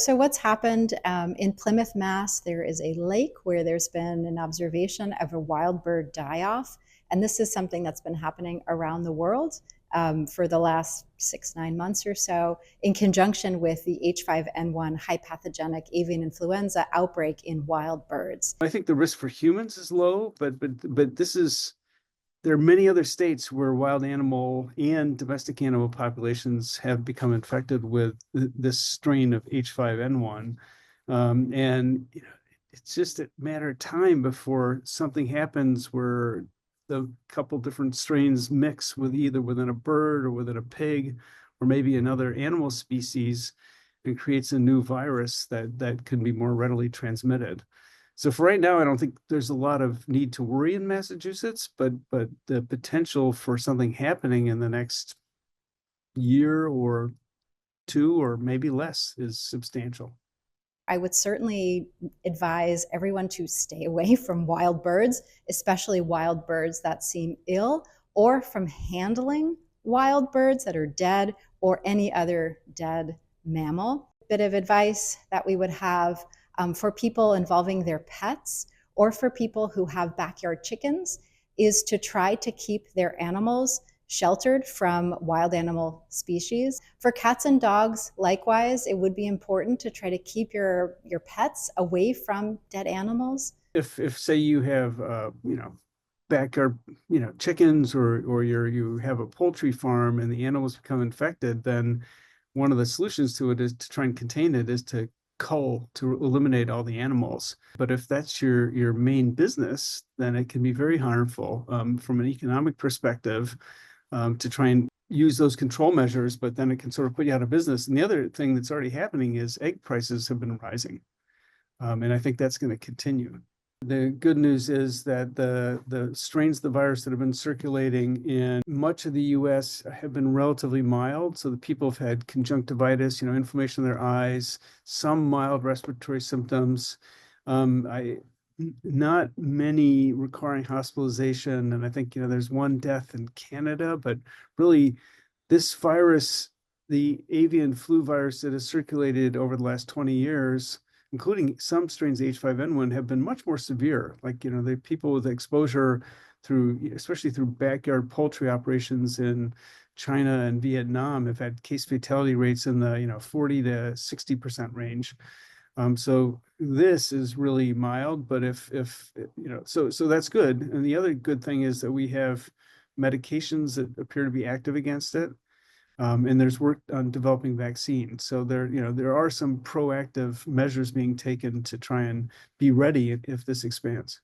So what's happened in Plymouth, Mass, there is a lake where there's been an observation of a wild bird die-off. And this is something that's been happening around the world for the last 6-9 months or so, in conjunction with the H5N1 high pathogenic avian influenza outbreak in wild birds. I think the risk for humans is low, but there are many other states where wild animal and domestic animal populations have become infected with this strain of H5N1. And it's just a matter of time before something happens where the couple different strains mix with either within a bird or within a pig or maybe another animal species and creates a new virus that can be more readily transmitted. So for right now, I don't think there's a lot of need to worry in Massachusetts, but the potential for something happening in the next year or two or maybe less is substantial. I would certainly advise everyone to stay away from wild birds, especially wild birds that seem ill, or from handling wild birds that are dead or any other dead mammal. Bit of advice that we would have for people involving their pets or for people who have backyard chickens is to try to keep their animals sheltered from wild animal species. For cats and dogs, likewise, it would be important to try to keep your pets away from dead animals. If say you have backyard chickens or you have a poultry farm and the animals become infected, then one of the solutions to it is to try and contain it is to cull, to eliminate all the animals. But if that's your main business, then it can be very harmful from an economic perspective to try and use those control measures, but then it can sort of put you out of business. And the other thing that's already happening is egg prices have been rising. And I think that's going to continue. The good news is that the strains of the virus that have been circulating in much of the US have been relatively mild. So the people have had conjunctivitis, inflammation in their eyes, some mild respiratory symptoms. Not many requiring hospitalization. And I think, there's one death in Canada, but really this virus, the avian flu virus that has circulated over the last 20 years, including some strains of H5N1, have been much more severe. Like, the people with exposure especially through backyard poultry operations in China and Vietnam have had case fatality rates in the 40 to 60% range. So this is really mild, but so that's good. And the other good thing is that we have medications that appear to be active against it. And there's work on developing vaccines. So there are some proactive measures being taken to try and be ready if this expands.